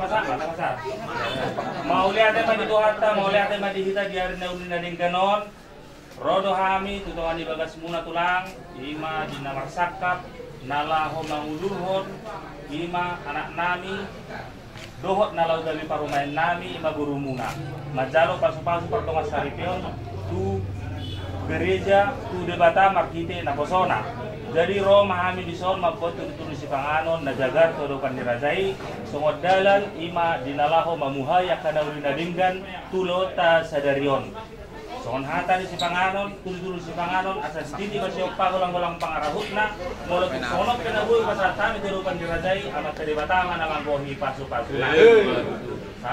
masa. Mau lihat apa di harta, mau lihat apa di hita di hari naulin dan kanon. Rodo hami tutuan di bagas muna tulang, ima di namar sakap, nalaho mangulurhon, ima anak nami, dohot nalau dari parumain nami, ima guru muna. Majalo pasu-pasu pertongas saripion, tu gereja, tu debata markite na posona. Jadi Roma hami di son mabot tutur si panganon na jagar todo pandirajai, sungod dalan ima dinalaho mamuhaya kanaulin nadinggan tulota sadarion. Songon hata di si panganon, tulu-tulu si panganon, asas titi masih pagulang-gulang pangarahutna, mulai sonok kena bui pasal kami terupan dirajai, amat kedebataman alang bohi pasu-pasu.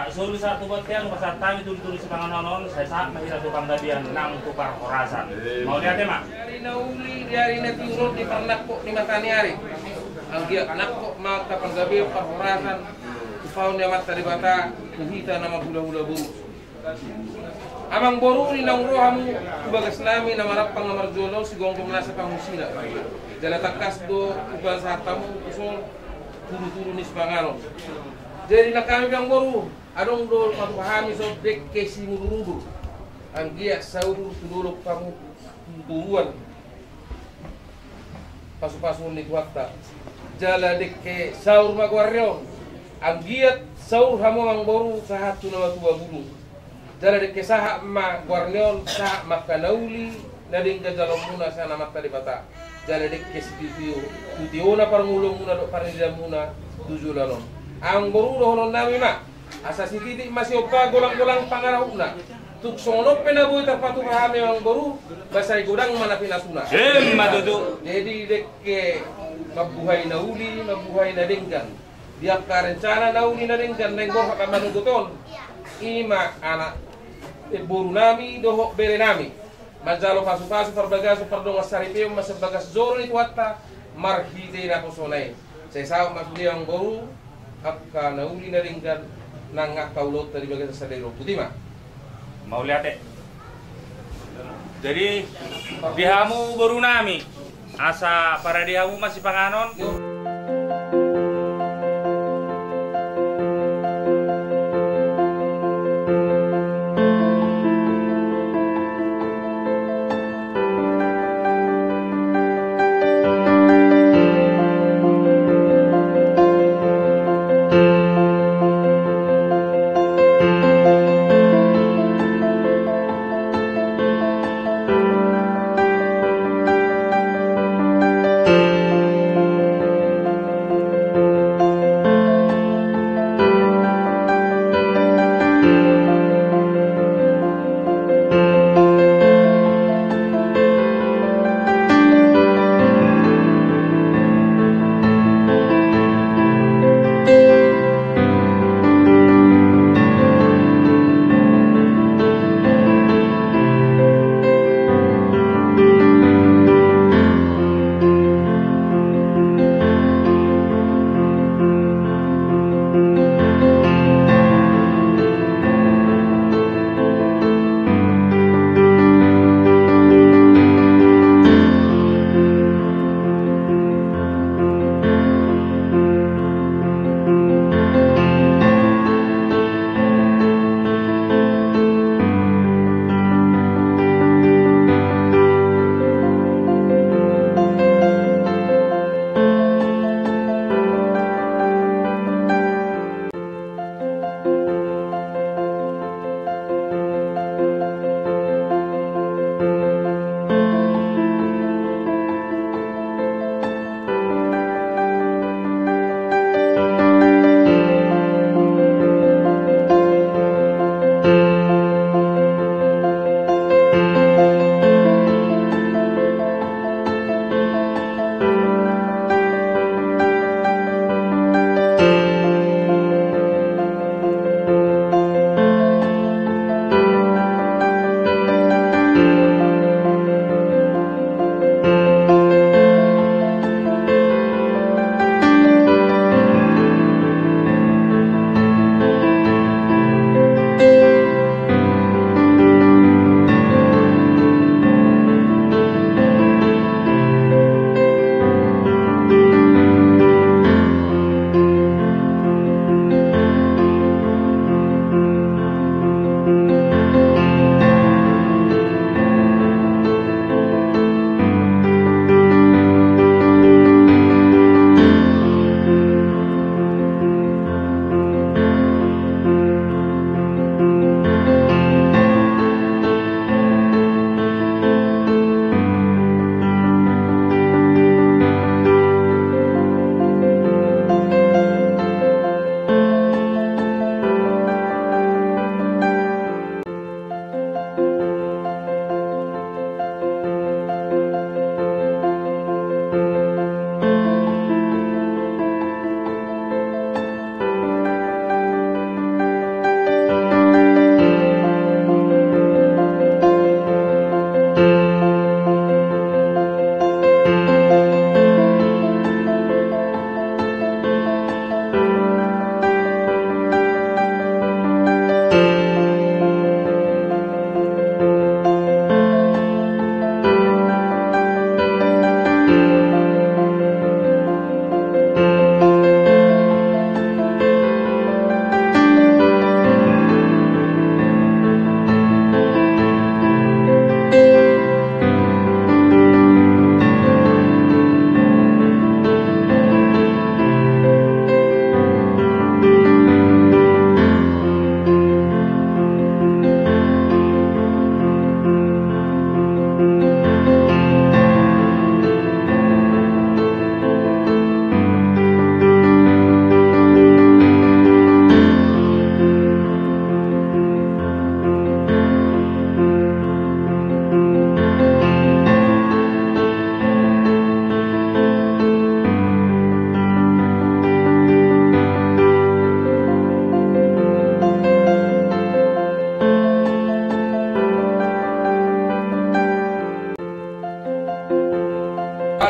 Sulu satu buat yang pasal kami tulu-tulu si panganon, saya saat mahirap tukang gabian nang tukar horasan. Mau lihat ya mak? Dari nauli dari nanti urut di pernak kok di matani hari. Anggia anak kok mau kapan gabian par horasan, upau dia mat tadi bata, kuhita nama hula-hula buru. Amang boru ni nang rohamu bagas nami na marapang na marjolo sigong kumnasa pang husina. Jala takas do ubal sa tamu kusol turu-turu ni spangalo. Jadi na kami bang boru adong do mapahami so dek kesi mururudu. Ang giya sauru tudulok kamu turuan. Pasu-pasu ni kuwakta. Jala dek ke saur magwaryo. Ang giya saur hamo ang boru sa hatu na matuwa bulong. Jala de kesaha ma guarneon sa makanauli na ding gajalong muna sa namat tadi bata. Jala de kesitiyo utiona parngulong muna do parinda muna dujulanon. Ang borudo honon nami ma asa sititi masih opa golang-golang pangarahuna. Tuk sono penaboy tapatu pahami ang boru basay gudang mana pinasuna. Matutu. Jadi de ke mabuhay na uli, mabuhay na dinggan. Dia karencana na uli na dinggan neng borha kamanuguton. Ima anak buru nami dohok bere nami majalo pasu-pasu perbagasu perdongas saripeo masabagas zoro ni tuatta marhite na kusonay saya saw masuli ang boru akka nauli na ringgan nang ngakaulot dari bagas sa dero putima mau lihat ya. Jadi dihamu boru nami asa para dihamu masih panganon.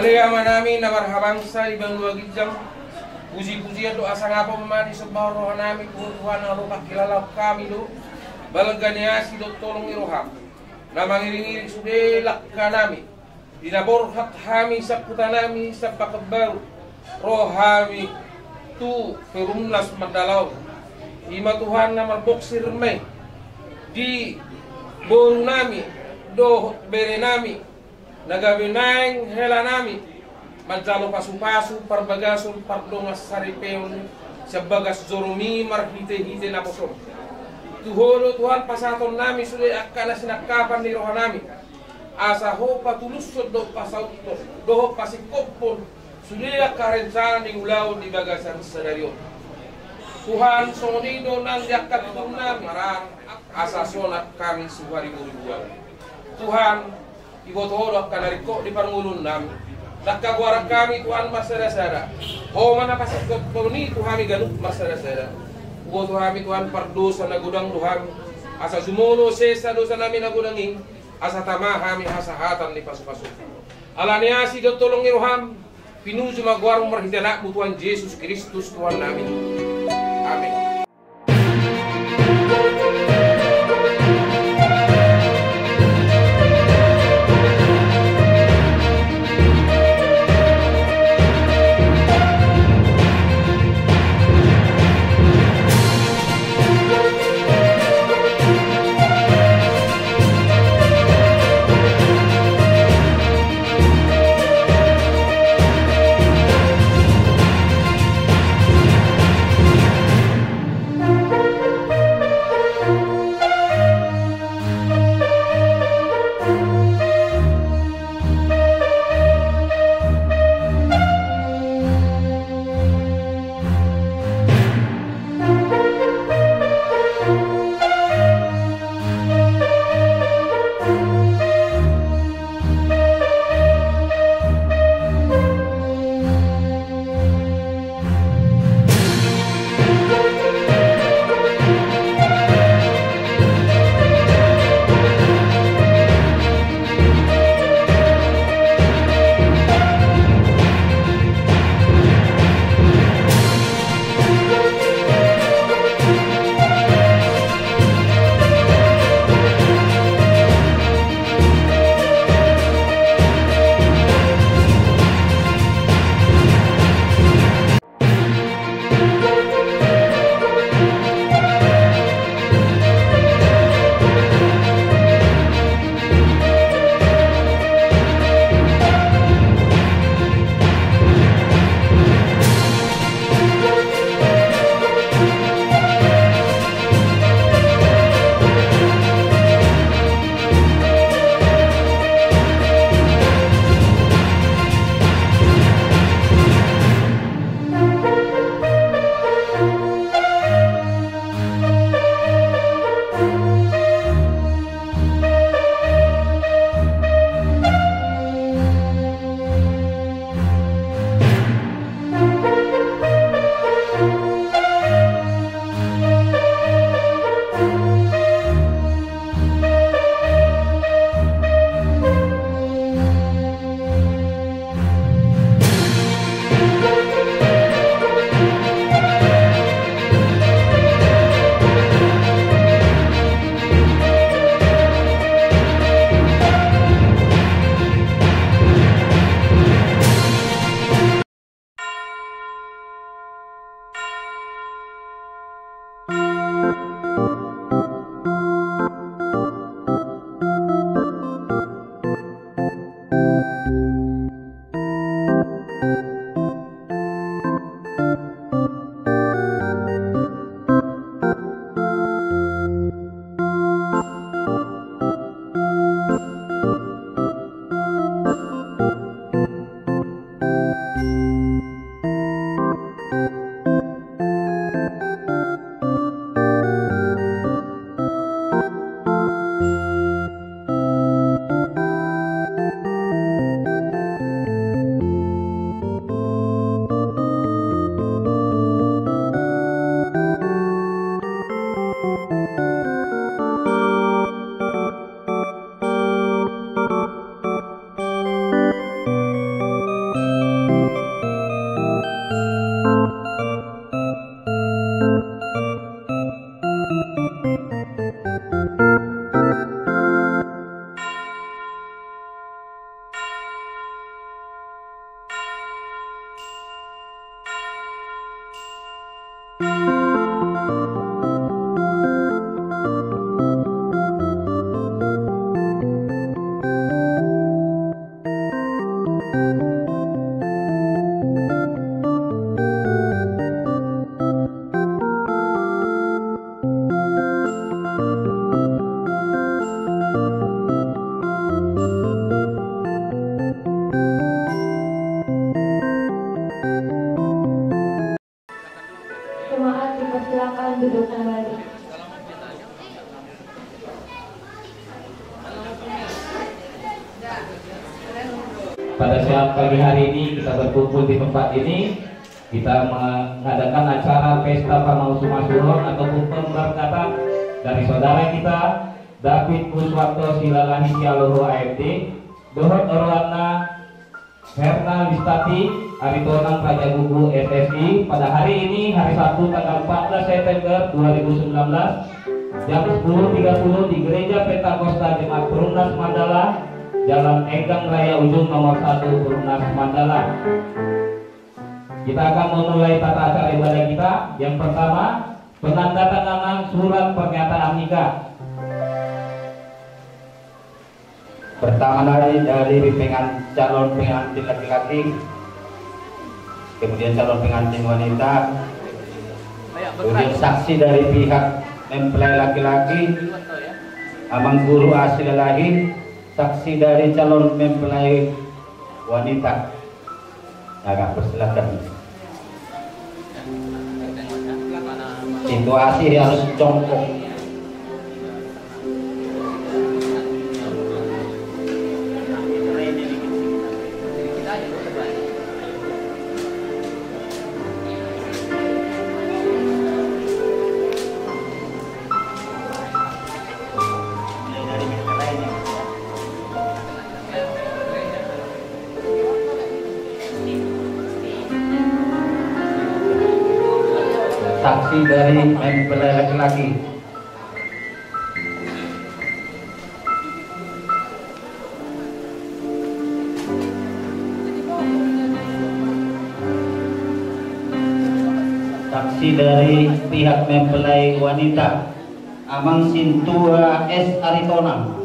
Mariama nami na marhabangsa ibang luwagijang puji-pujian doa sangapa memani sebuah roh nami Tuhan Allah kakilala kami do balganiasi do tolong iroham nama ngiri-ngiri sudelak kanami dinabor hak kami saputan nami sapakabaru roh kami tu perumlas madalau ima Tuhan nama boksir me di boru nami do bere nami nagabinang hela nami majalo pasu-pasu parbagasun pardongas saripeon sabagas zorumi marhite-hite na posom Tuhono Tuhan pasaton nami sudah akan sinakapan ni roh nami asa ho patulusod do pasauto do pasikopon sudah karencana di ulau di bagasan senario Tuhan sonido nang yakat nami marang asa sonat kami suhari buruan Tuhan ibu tohoro kanariko di parngulun nami nakagwara kami Tuhan masada-sada oh mana pasik ni Tuhan ganuk masada-sada ibu Tuhan pardosa na gudang Tuhan asa sumuno sesa dosa nami na gudanging asa tamahami hasahatan ni pasu-pasu alaniasi do tolong iroham pinuju magwarong marhitana Tuhan Yesus Kristus Tuhan nami amin. kembali. Pada siang pagi hari ini kita berkumpul di tempat ini. Kita mengadakan acara pesta Pamausumasuron ataupun pemberangkatan dari saudara kita David Kuswanto Silalahi Sialoro AFD, Dohot Orwana Herna Listati Aritonang Raja Gugu SSI pada hari ini, hari Sabtu tanggal 14 September 2019 jam 10.30 di Gereja Pentakosta Jemaat Perumnas Mandala, Jalan Enggang Raya Ujung nomor 1 Perumnas Mandala. Kita akan memulai tata acara ibadah kita. Yang pertama, penandatanganan surat pernyataan nikah. Pertama dari calon pengantin laki-laki, kemudian calon pengantin wanita, kemudian saksi dari pihak mempelai laki-laki, amang guru asli lagi, saksi dari calon mempelai wanita. Agak persilakan. Situasi harus jongkok. Saksi dari mempelai laki-laki. Saksi dari pihak mempelai wanita, Amang Sintua S. Aritonang.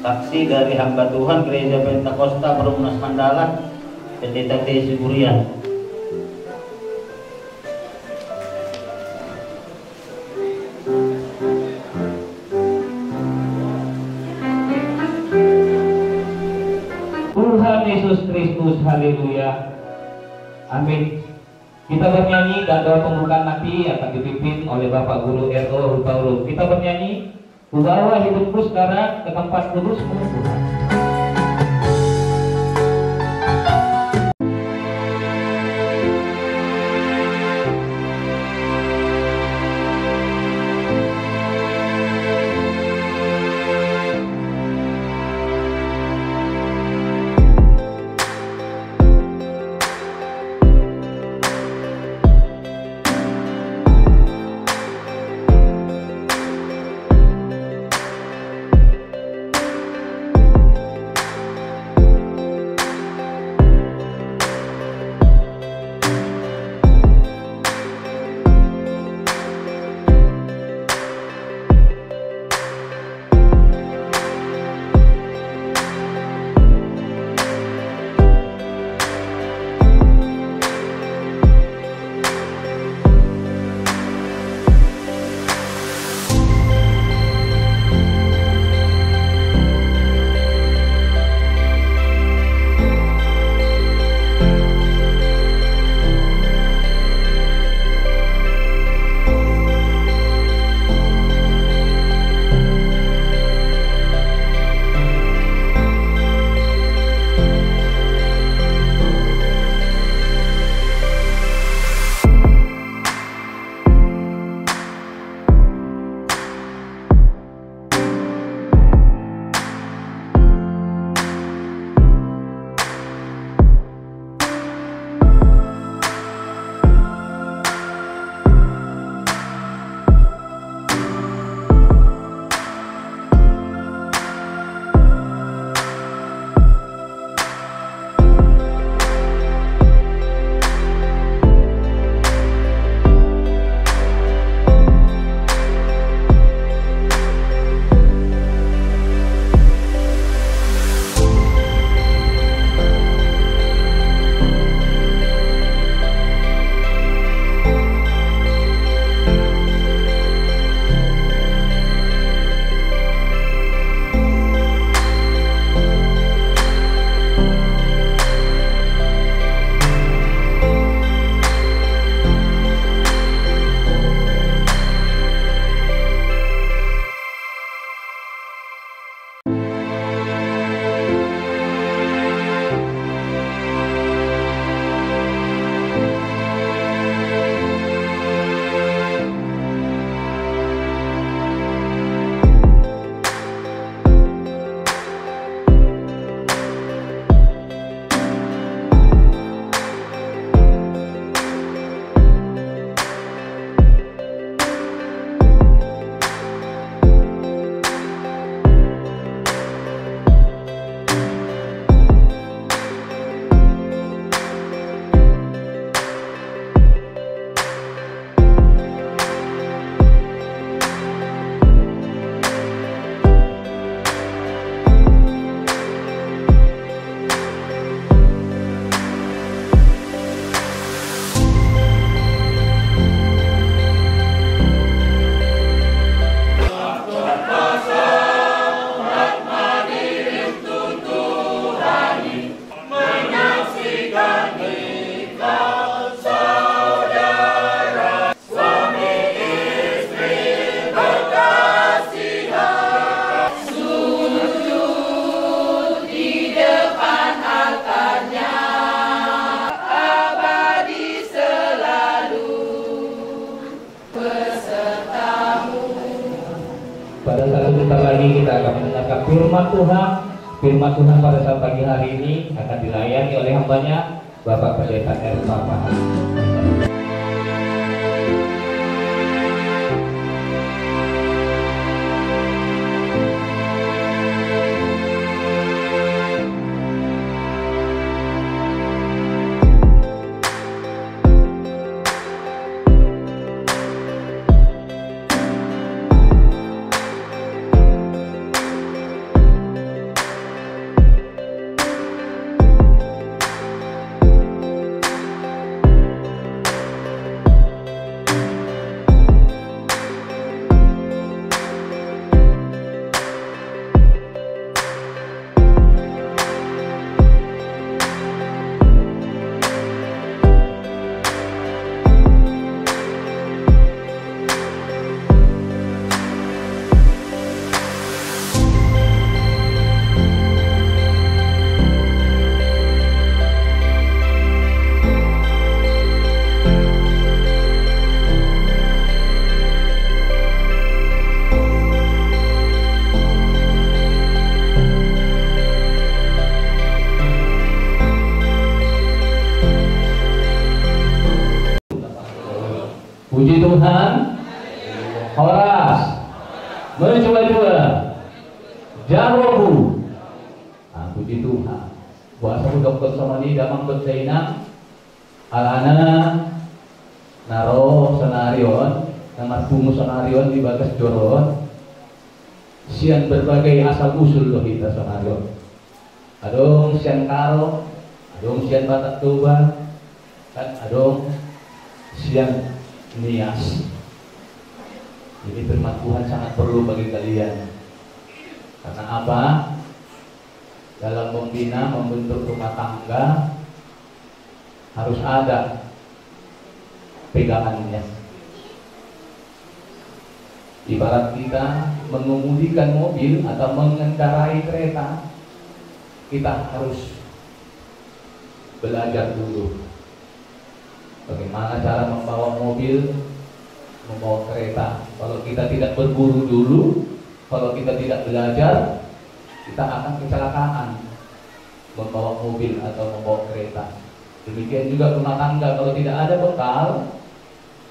Saksi dari hamba Tuhan Gereja Pentakosta Perumnas Mandala, Pendeta T. Siburian. Tuhan Yesus Kristus, haleluya, amin. Kita bernyanyi dan doa pembukaan nanti akan dipimpin oleh Bapak Guru R.O. Hutaulung. Kita bernyanyi, ku bawa hidupku sekarang ke tempat kudusmu Tuhan. lagi kita akan mendengarkan firman Tuhan. Firman Tuhan pada saat pagi hari ini akan dilayani oleh hambanya Bapak Pendeta Erva Pahang. Puji Tuhan. Horas mencoba-coba Jarobu. Puji Tuhan. Kuasa Dr. Somani damang bersainang alana naro senarion nama bungu senarion di bagas joron sian berbagai asal usul loh kita senarion. Adong sian karo, adong sian batak toba, kan adong sian nias. Jadi firman Tuhan sangat perlu bagi kalian. Karena apa? Dalam membina, membentuk rumah tangga harus ada pegangannya. Ibarat kita mengemudikan mobil atau mengendarai kereta, kita harus belajar dulu bagaimana cara membawa mobil, membawa kereta. Kalau kita tidak berburu dulu, kalau kita tidak belajar, kita akan kecelakaan membawa mobil atau membawa kereta. Demikian juga rumah tangga, kalau tidak ada bekal,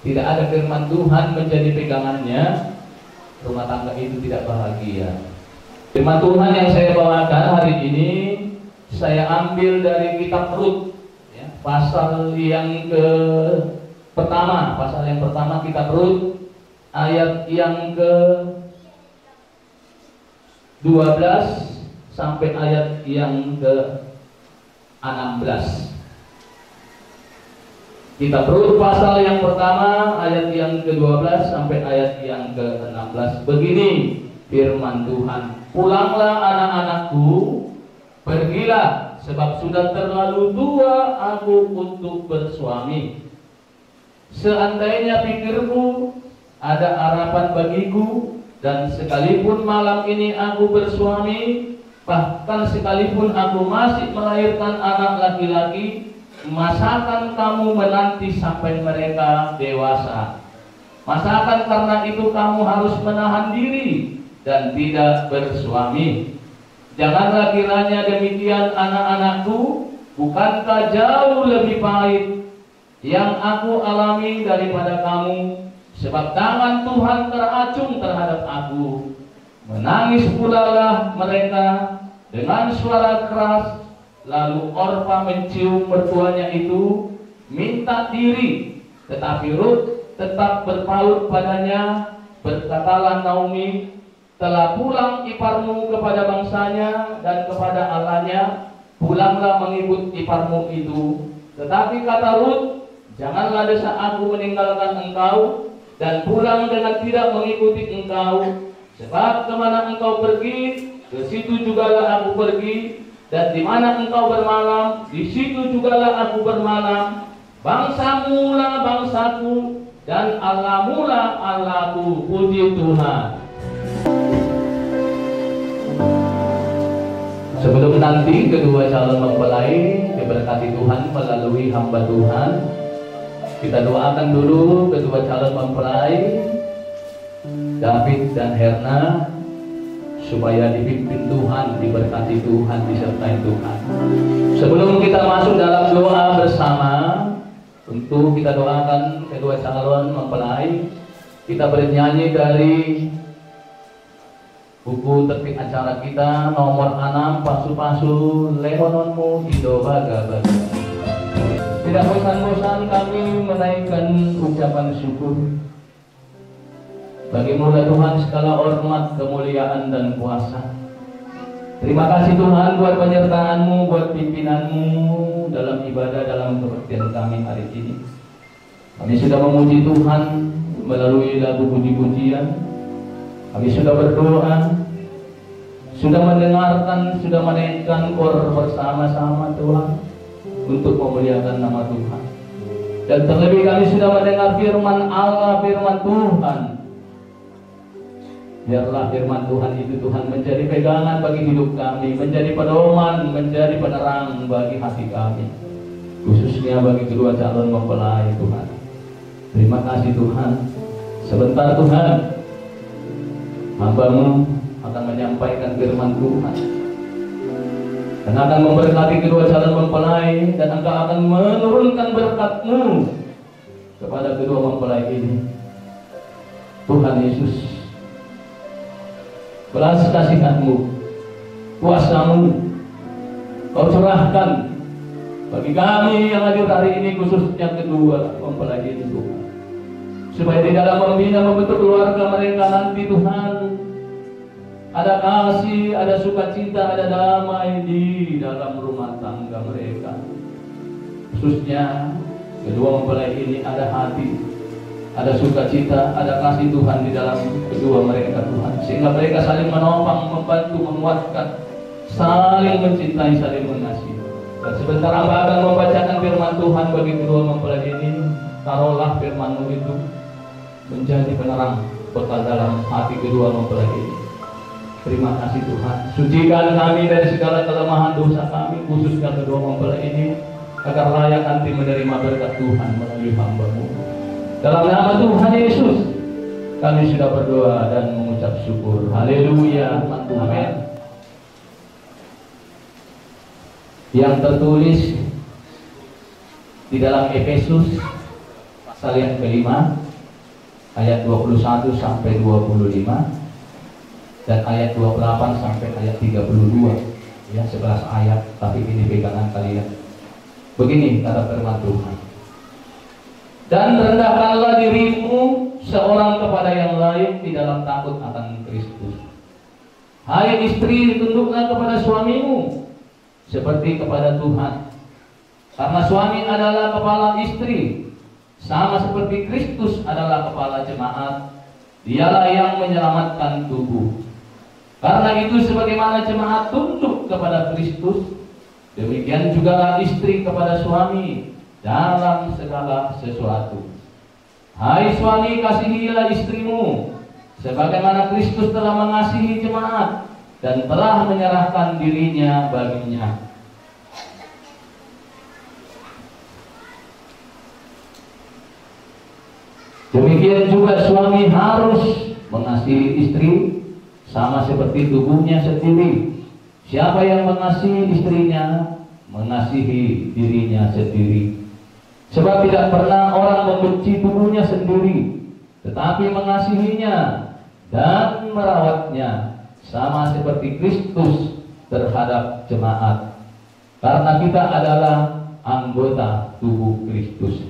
tidak ada firman Tuhan menjadi pegangannya, rumah tangga itu tidak bahagia. Firman Tuhan yang saya bawakan hari ini saya ambil dari kitab Rut. Pasal yang pertama kitab Rut ayat yang ke-12 sampai ayat yang ke-16. Kitab Rut pasal yang pertama ayat yang ke-12 sampai ayat yang ke-16. Begini firman Tuhan, "Pulanglah anak-anakku, pergilah, sebab sudah terlalu tua aku untuk bersuami. Seandainya pikirku ada harapan bagiku, dan sekalipun malam ini aku bersuami, bahkan sekalipun aku masih melahirkan anak laki-laki, masakan kamu menanti sampai mereka dewasa? Masakan karena itu kamu harus menahan diri dan tidak bersuami? Janganlah kiranya demikian anak-anakku, bukankah jauh lebih pahit yang aku alami daripada kamu? Sebab tangan Tuhan teracung terhadap aku. Menangis pula lah mereka dengan suara keras. Lalu Orpa mencium mertuanya itu, minta diri. Tetapi Rut tetap berpaut padanya. Berkatalah Naomi, telah pulang iparmu kepada bangsanya dan kepada Allahnya, pulanglah mengikut iparmu itu. Tetapi kata Rut, janganlah desak aku meninggalkan engkau dan pulang dengan tidak mengikuti engkau. Sebab kemana engkau pergi, ke situ jugalah aku pergi, dan di mana engkau bermalam, di situ jugalah aku bermalam. Bangsamu lah bangsaku, dan Allahmu lah Allahku." Puji Tuhan. Sebelum nanti kedua calon mempelai diberkati Tuhan melalui hamba Tuhan, kita doakan dulu kedua calon mempelai David dan Herna supaya dipimpin Tuhan, diberkati Tuhan, disertai Tuhan. Sebelum kita masuk dalam doa bersama, tentu kita doakan kedua calon mempelai. Kita bernyanyi dari buku tertib acara kita nomor 6, Pasu-pasu Lehononmu Indo Baga Baga. Tidak bosan-bosan kami menaikkan ucapan syukur bagi mula Tuhan segala hormat, kemuliaan dan kuasa. Terima kasih Tuhan buat penyertaan-Mu, buat pimpinan-Mu dalam ibadah, dalam kebaktian kami hari ini. Kami sudah memuji Tuhan melalui lagu puji-pujian. Kami sudah berdoa, sudah mendengarkan, sudah menaikkan kor bersama-sama Tuhan untuk memuliakan nama Tuhan. Dan terlebih kami sudah mendengar firman Allah, firman Tuhan. Biarlah firman Tuhan itu Tuhan menjadi pegangan bagi hidup kami, menjadi pedoman, menjadi penerang bagi hati kami, khususnya bagi kedua calon mempelai Tuhan. Terima kasih Tuhan. Sebentar Tuhan, hamba-Mu akan menyampaikan firman Tuhan dan akan memberkati kedua calon mempelai, dan Engkau akan menurunkan berkat-Mu kepada kedua mempelai ini. Tuhan Yesus, belas kasihan-Mu, kuasa-Mu Kau curahkan bagi kami yang hadir hari ini, khususnya kedua mempelai ini Tuhan, supaya di dalam membina membentuk keluarga mereka nanti Tuhan ada kasih, ada sukacita, ada damai di dalam rumah tangga mereka. Khususnya kedua mempelai ini ada hati, ada sukacita, ada kasih Tuhan di dalam kedua mereka Tuhan, sehingga mereka saling menopang, membantu, menguatkan, saling mencintai, saling mengasihi. Dan sebentar hamba akan membacakan firman Tuhan bagi kedua mempelai ini. Taruhlah firman-Mu itu menjadi penerang bekal dalam hati kedua mempelai ini. Terima kasih Tuhan. Sucikan kami dari segala kelemahan dosa kami, khususnya kedua mempelai ini, agar layak nanti menerima berkat Tuhan melalui hamba-Mu. Dalam nama Tuhan Yesus kami sudah berdoa dan mengucap syukur. Haleluya. Amin. Yang tertulis di dalam Efesus pasal yang kelima ayat 21 sampai 25 dan ayat 28 sampai ayat 32, ya 11 ayat, tapi ini pegangan kalian. Begini kata firman Tuhan. Dan rendahkanlah dirimu seorang kepada yang lain di dalam takut akan Kristus. Hai istri, tunduklah kepada suamimu seperti kepada Tuhan. Karena suami adalah kepala istri, sama seperti Kristus adalah kepala jemaat. Dialah yang menyelamatkan tubuh. Karena itu sebagaimana jemaat tunduk kepada Kristus, demikian juga istri kepada suami dalam segala sesuatu. Hai suami, kasihilah istrimu sebagaimana Kristus telah mengasihi jemaat dan telah menyerahkan dirinya baginya. Demikian juga suami harus mengasihi istri sama seperti tubuhnya sendiri. Siapa yang mengasihi istrinya, mengasihi dirinya sendiri. Sebab tidak pernah orang membenci tubuhnya sendiri, tetapi mengasihinya dan merawatnya, sama seperti Kristus terhadap jemaat. Karena kita adalah anggota tubuh Kristus.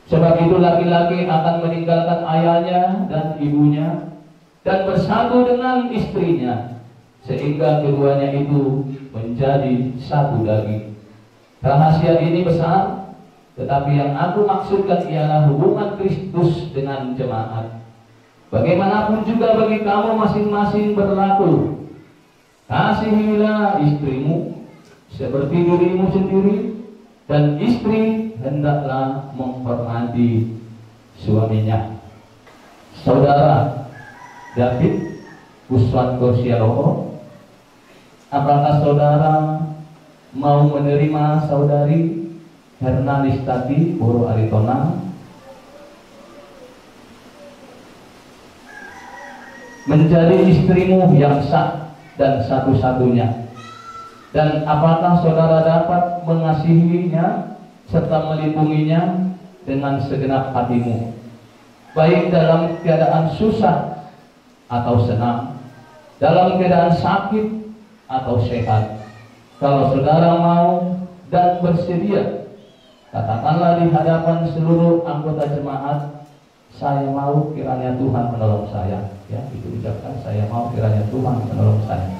Sebab itu laki-laki akan meninggalkan ayahnya dan ibunya dan bersatu dengan istrinya, sehingga keduanya itu menjadi satu daging. Rahasia ini besar, tetapi yang aku maksudkan ialah hubungan Kristus dengan jemaat. Bagaimanapun juga bagi kamu masing-masing berlaku. Kasihilah istrimu seperti dirimu sendiri, dan istri hendaklah menghormati suaminya. Saudara David Uswan Gosialoho, apakah saudara mau menerima saudari Herna Listati Boro Aritona menjadi istrimu yang sah dan satu-satunya. Dan apakah saudara dapat mengasihinya serta melindunginya dengan segenap hatimu, baik dalam keadaan susah atau senang, dalam keadaan sakit atau sehat? Kalau saudara mau dan bersedia, katakanlah di hadapan seluruh anggota jemaat, saya mau kiranya Tuhan menolong saya. Ya, itu ucapkan, saya mau kiranya Tuhan menolong saya.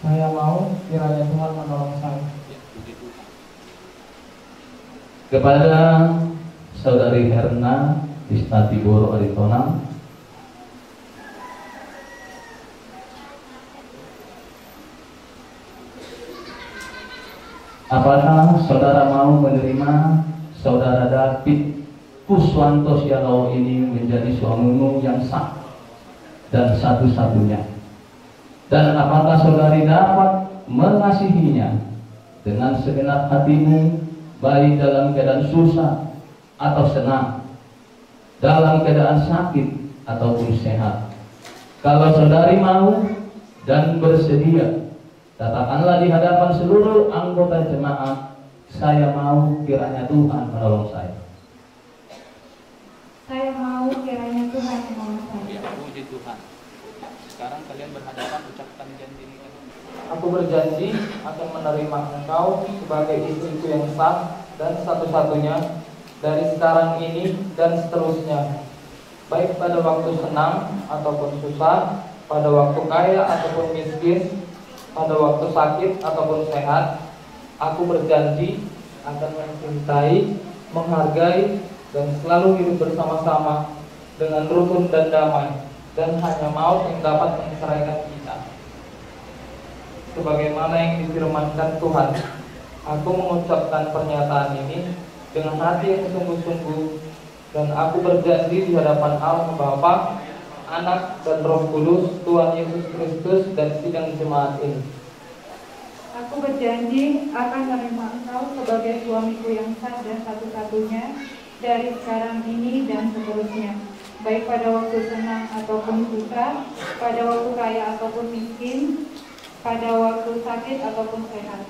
Saya mau kiranya Tuhan menolong saya. Kepada Saudari Herna Istatiboro Aritonang, apakah saudara mau menerima Saudara David Kuswanto Sialau ini menjadi suamimu yang sah dan satu-satunya? Dan apakah saudari dapat mengasihinya dengan segenap hatimu, baik dalam keadaan susah atau senang, dalam keadaan sakit ataupun sehat? Kalau saudari mau dan bersedia, katakanlah di hadapan seluruh anggota jemaat, saya mau kiranya Tuhan menolong saya. Saya mau kiranya Tuhan menolong saya. Ya, puji Tuhan. Sekarang kalian berhadapan, ucapkan janji ini. Aku berjanji akan menerima engkau sebagai istriku yang sah dan satu-satunya dari sekarang ini dan seterusnya, baik pada waktu senang ataupun susah, pada waktu kaya ataupun miskin, pada waktu sakit ataupun sehat. Aku berjanji akan mencintai, menghargai, dan selalu hidup bersama-sama dengan rukun dan damai, dan hanya maut yang dapat menceraikan kita. Sebagaimana yang difirmankan Tuhan, aku mengucapkan pernyataan ini dengan hati yang sungguh-sungguh, dan aku berjanji di hadapan Allah Bapa, Anak, dan Roh Kudus, Tuhan Yesus Kristus, dan sidang jemaat ini. Aku berjanji akan menerima engkau sebagai suamiku yang sah dan satu-satunya dari sekarang ini dan seterusnya, baik pada waktu senang ataupun susah, pada waktu kaya ataupun miskin, pada waktu sakit ataupun sehat.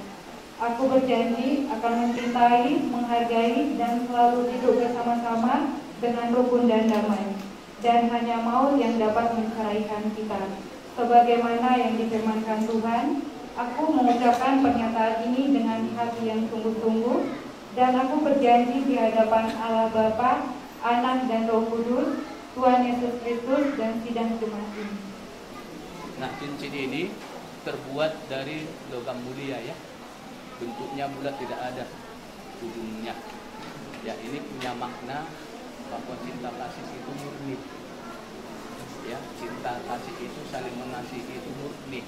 Aku berjanji akan mencintai, menghargai, dan selalu hidup bersama-sama dengan rukun dan damai, dan hanya maut yang dapat menceraikan kita. Sebagaimana yang difirmankan Tuhan, aku mengucapkan pernyataan ini dengan hati yang sungguh-sungguh, dan aku berjanji di hadapan Allah Bapa, Anak, dan Roh Kudus, Tuhan Yesus Kristus, dan sidang jemaat ini. Nah, cincin ini terbuat dari logam mulia ya. Bentuknya bulat, tidak ada ujungnya. Ya, ini punya makna bahwa cinta kasih itu murni. Ya, cinta kasih itu saling mengasihi itu murni.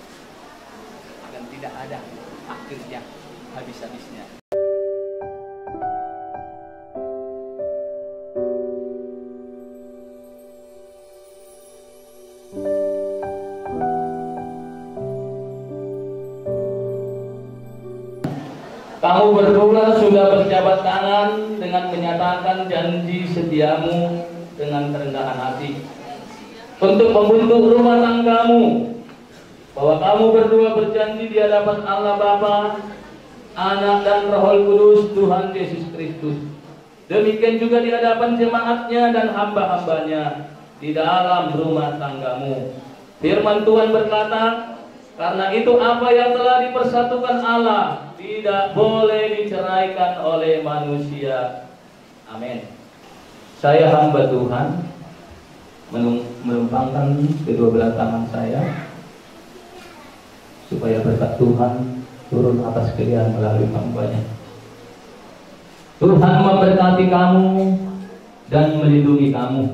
Dan tidak ada akhirnya, habis-habisnya. Kamu berdua sudah berjabat tangan dengan menyatakan janji setiamu dengan kerendahan hati untuk membentuk rumah tanggamu, bahwa kamu berdua berjanji di hadapan Allah Bapa, Anak, dan Roh Kudus, Tuhan Yesus Kristus. Demikian juga di hadapan jemaatnya dan hamba-hambanya di dalam rumah tanggamu. Firman Tuhan berkata, karena itu apa yang telah dipersatukan Allah tidak boleh diceraikan oleh manusia. Amin. Saya hamba Tuhan menumpangkan kedua belah tangan saya supaya berkat Tuhan turun atas kalian melalui hambanya. Tuhan memberkati kamu dan melindungi kamu.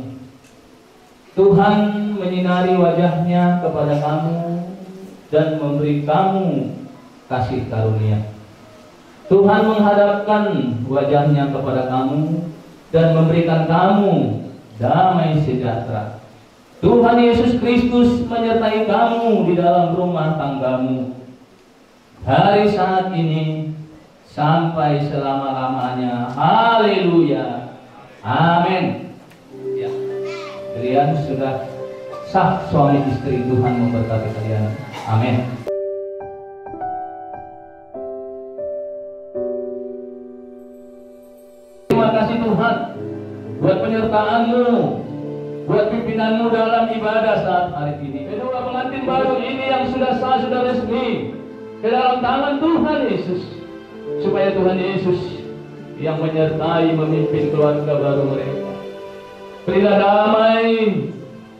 Tuhan menyinari wajahnya kepada kamu dan memberi kamu kasih karunia. Tuhan menghadapkan wajahnya kepada kamu dan memberikan kamu damai sejahtera. Tuhan Yesus Kristus menyertai kamu di dalam rumah tanggamu hari saat ini sampai selama-lamanya. Haleluya. Amin. Ya, kalian sudah sah suami istri. Tuhan memberkati kalian. Amin. Terima kasih Tuhan buat penyertaan-Mu, buat pimpinanmu dalam ibadah saat hari ini. Kedua pengantin baru ini yang sudah sah, sudah resmi ke dalam tangan Tuhan Yesus, supaya Tuhan Yesus yang menyertai memimpin keluarga baru mereka. Berilah damai,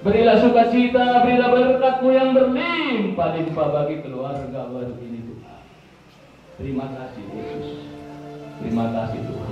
berilah sukacita, berilah berkat-Mu yang berlimpah-limpah bagi keluarga baru ini Tuhan. Terima kasih Yesus, terima kasih Tuhan.